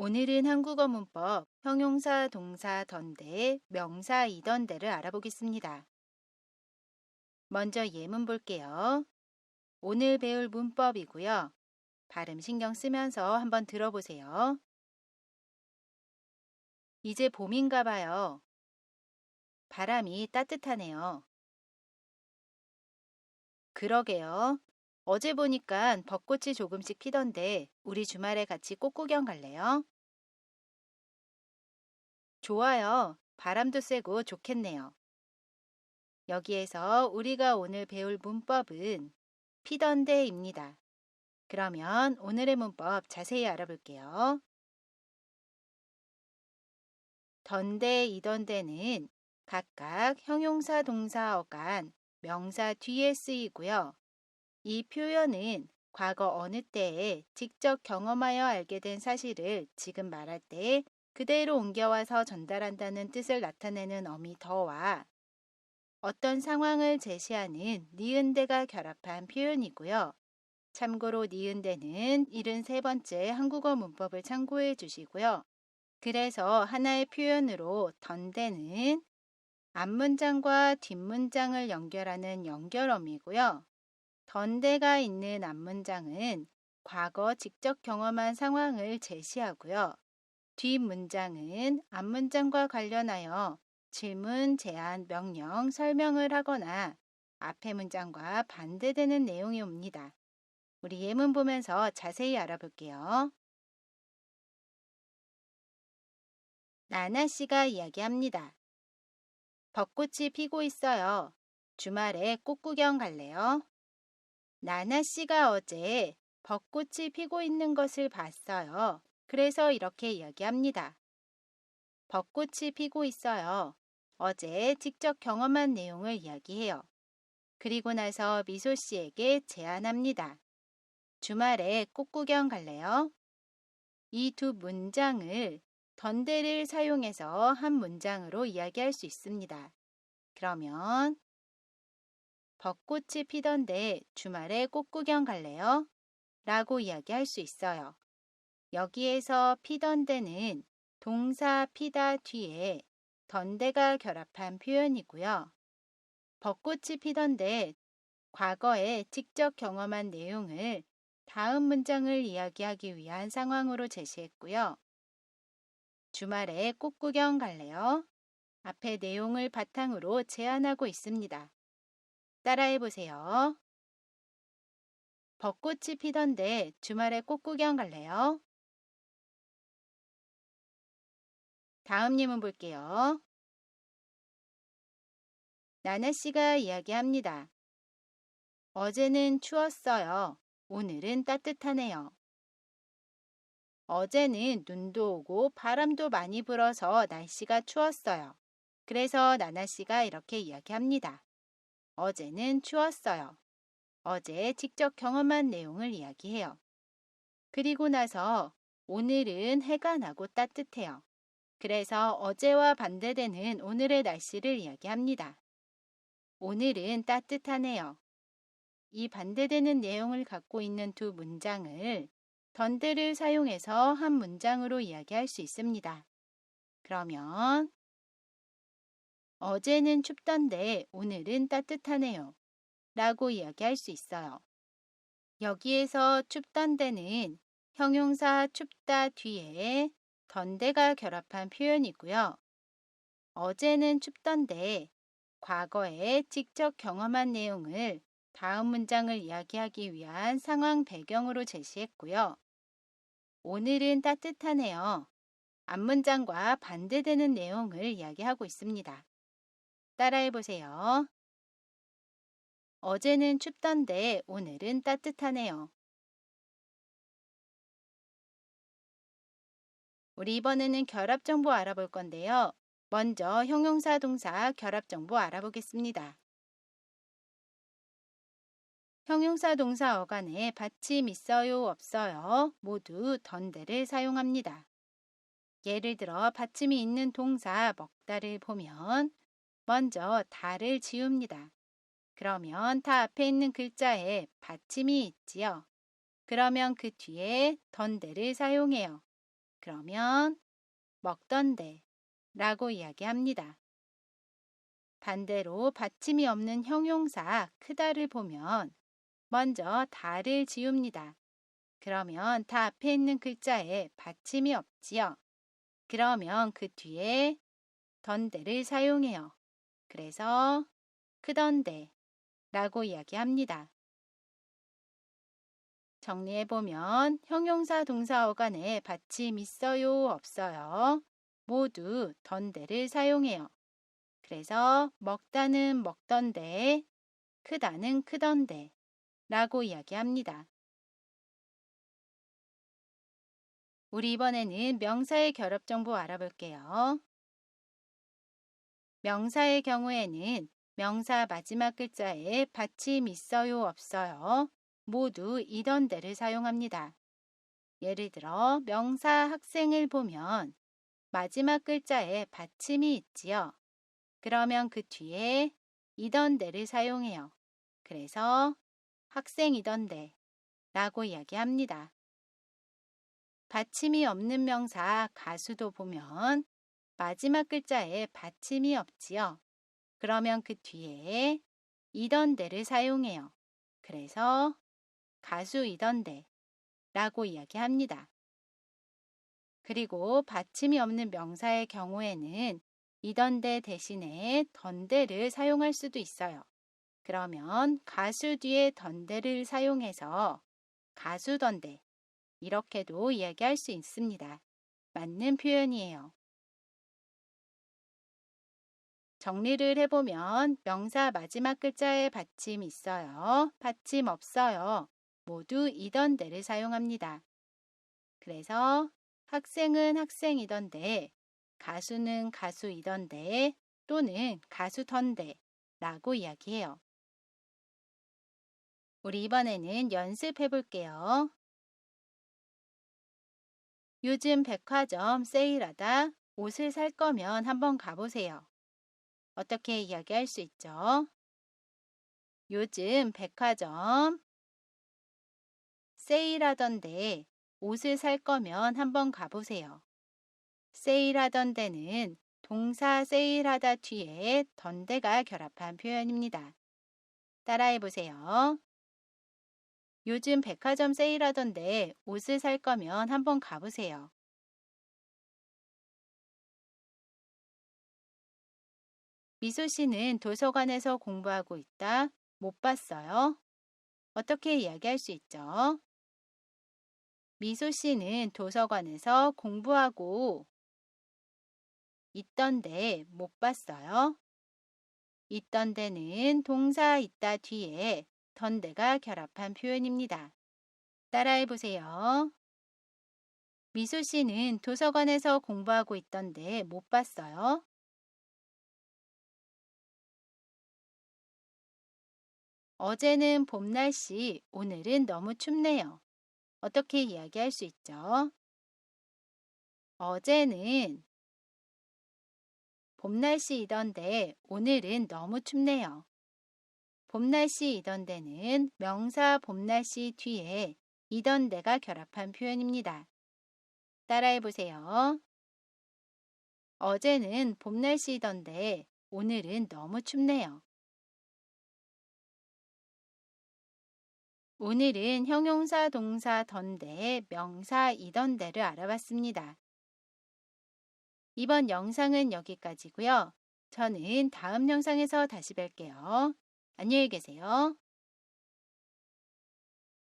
오늘은 한국어 문법 형용사, 동사, 던데, 명사, 이던데를 알아보겠습니다. 먼저 예문 볼게요. 오늘 배울 문법이고요. 발음 신경 쓰면서 한번 들어보세요. 이제 봄인가 봐요. 바람이 따뜻하네요. 그러게요. 어제 보니까 벚꽃이 조금씩 피던데 우리 주말에 같이 꽃구경 갈래요? 좋아요. 바람도 쐬고 좋겠네요. 여기에서 우리가 오늘 배울 문법은 피던데입니다. 그러면 오늘의 문법 자세히 알아볼게요. 던데, 이던데는 각각 형용사, 동사, 어간, 명사 뒤에 쓰이고요. 이 표현은 과거 어느 때에 직접 경험하여 알게 된 사실을 지금 말할 때 그대로 옮겨와서 전달한다는 뜻을 나타내는 어미더와 어떤 상황을 제시하는 니은대가 결합한 표현이고요. 참고로 니은대는 73번째 한국어 문법을 참고해 주시고요. 그래서 하나의 표현으로 던대는 앞문장과 뒷문장을 연결하는 연결어미고요. 던대가 있는 앞문장은 과거 직접 경험한 상황을 제시하고요. 뒷문장은 앞문장과 관련하여 질문, 제안, 명령, 설명을 하거나 앞의 문장과 반대되는 내용이 옵니다. 우리 예문 보면서 자세히 알아볼게요. 나나 씨가 이야기합니다. 벚꽃이 피고 있어요. 주말에 꽃구경 갈래요? 나나 씨가 어제 벚꽃이 피고 있는 것을 봤어요. 그래서 이렇게 이야기합니다. 벚꽃이 피고 있어요. 어제 직접 경험한 내용을 이야기해요. 그리고 나서 미소 씨에게 제안합니다. 주말에 꽃구경 갈래요? 이 두 문장을 던데를 사용해서 한 문장으로 이야기할 수 있습니다. 그러면 벚꽃이 피던데 주말에 꽃구경 갈래요? 라고 이야기할 수 있어요. 여기에서 피던데는 동사 피다 뒤에 던데가 결합한 표현이고요. 벚꽃이 피던데 과거에 직접 경험한 내용을 다음 문장을 이야기하기 위한 상황으로 제시했고요. 주말에 꽃구경 갈래요? 앞의 내용을 바탕으로 제안하고 있습니다. 따라해 보세요. 벚꽃이 피던데 주말에 꽃구경 갈래요? 다음 예문 볼게요. 나나 씨가 이야기합니다. 어제는 추웠어요. 오늘은 따뜻하네요. 어제는 눈도 오고 바람도 많이 불어서 날씨가 추웠어요. 그래서 나나 씨가 이렇게 이야기합니다. 어제는 추웠어요. 어제 직접 경험한 내용을 이야기해요. 그리고 나서 오늘은 해가 나고 따뜻해요. 그래서 어제와 반대되는 오늘의 날씨를 이야기합니다. 오늘은 따뜻하네요. 이 반대되는 내용을 갖고 있는 두 문장을 던데를 사용해서 한 문장으로 이야기할 수 있습니다. 그러면 어제는 춥던데 오늘은 따뜻하네요. 라고 이야기할 수 있어요. 여기에서 춥던데는 형용사 춥다 뒤에 던데가 결합한 표현이고요. 어제는 춥던데 과거에 직접 경험한 내용을 다음 문장을 이야기하기 위한 상황 배경으로 제시했고요. 오늘은 따뜻하네요. 앞문장과 반대되는 내용을 이야기하고 있습니다. 따라해 보세요. 어제는 춥던데 오늘은 따뜻하네요. 우리 이번에는 결합 정보 알아볼 건데요. 먼저 형용사 동사 결합 정보 알아보겠습니다. 형용사 동사 어간에 받침 있어요, 없어요 모두 던데를 사용합니다. 예를 들어 받침이 있는 동사 먹다를 보면 먼저 다를 지웁니다. 그러면 다 앞에 있는 글자에 받침이 있지요. 그러면 그 뒤에 던데를 사용해요. 그러면 먹던데 라고 이야기합니다. 반대로 받침이 없는 형용사 크다를 보면 먼저 다를 지웁니다. 그러면 다 앞에 있는 글자에 받침이 없지요. 그러면 그 뒤에 던데를 사용해요. 그래서 크던데 라고 이야기합니다. 정리해보면 형용사 동사 어간에 받침 있어요, 없어요? 모두 던데를 사용해요. 그래서 먹다는 먹던데, 크다는 크던데 라고 이야기합니다. 우리 이번에는 명사의 결합 정보 알아볼게요. 명사의 경우에는 명사 마지막 글자에 받침 있어요, 없어요? 모두 이던데를 사용합니다. 예를 들어 명사 학생을 보면 마지막 글자에 받침이 있지요. 그러면 그 뒤에 이던데를 사용해요. 그래서 학생이던데 라고 이야기합니다. 받침이 없는 명사 가수도 보면 마지막 글자에 받침이 없지요. 그러면 그 뒤에 이던데를 사용해요. 그래서 가수이던데 라고 이야기합니다. 그리고 받침이 없는 명사의 경우에는 이던데 대신에 던데를 사용할 수도 있어요. 그러면 가수 뒤에 던데를 사용해서 가수던데 이렇게도 이야기할 수 있습니다. 맞는 표현이에요. 정리를 해보면 명사 마지막 글자에 받침 있어요, 받침 없어요. 모두 이던데를 사용합니다. 그래서 학생은 학생이던데, 가수는 가수이던데 또는 가수던데 라고 이야기해요. 우리 이번에는 연습해 볼게요. 요즘 백화점 세일하다 옷을 살 거면 한번 가보세요. 어떻게 이야기할 수 있죠? 요즘 백화점 세일하던데 옷을 살 거면 한번 가보세요. 세일하던 데는 동사 세일하다 뒤에 던데가 결합한 표현입니다. 따라해 보세요. 요즘 백화점 세일하던데 옷을 살 거면 한번 가보세요. 미소 씨는 도서관에서 공부하고 있다. 못 봤어요? 어떻게 이야기할 수 있죠? 미소 씨는 도서관에서 공부하고 있던데 못 봤어요? 있던데는 동사 있다 뒤에 던데가 결합한 표현입니다. 따라해 보세요. 미소 씨는 도서관에서 공부하고 있던데 못 봤어요? 어제는 봄 날씨, 오늘은 너무 춥네요. 어떻게 이야기할 수 있죠? 어제는 봄 날씨이던데 오늘은 너무 춥네요. 봄 날씨이던데는 명사 봄 날씨 뒤에 이던데가 결합한 표현입니다. 따라해 보세요. 어제는 봄 날씨이던데 오늘은 너무 춥네요. 오늘은 형용사 동사 던데 명사 이던데를 알아봤습니다. 이번 영상은 여기까지고요. 저는 다음 영상에서 다시 뵐게요. 안녕히 계세요.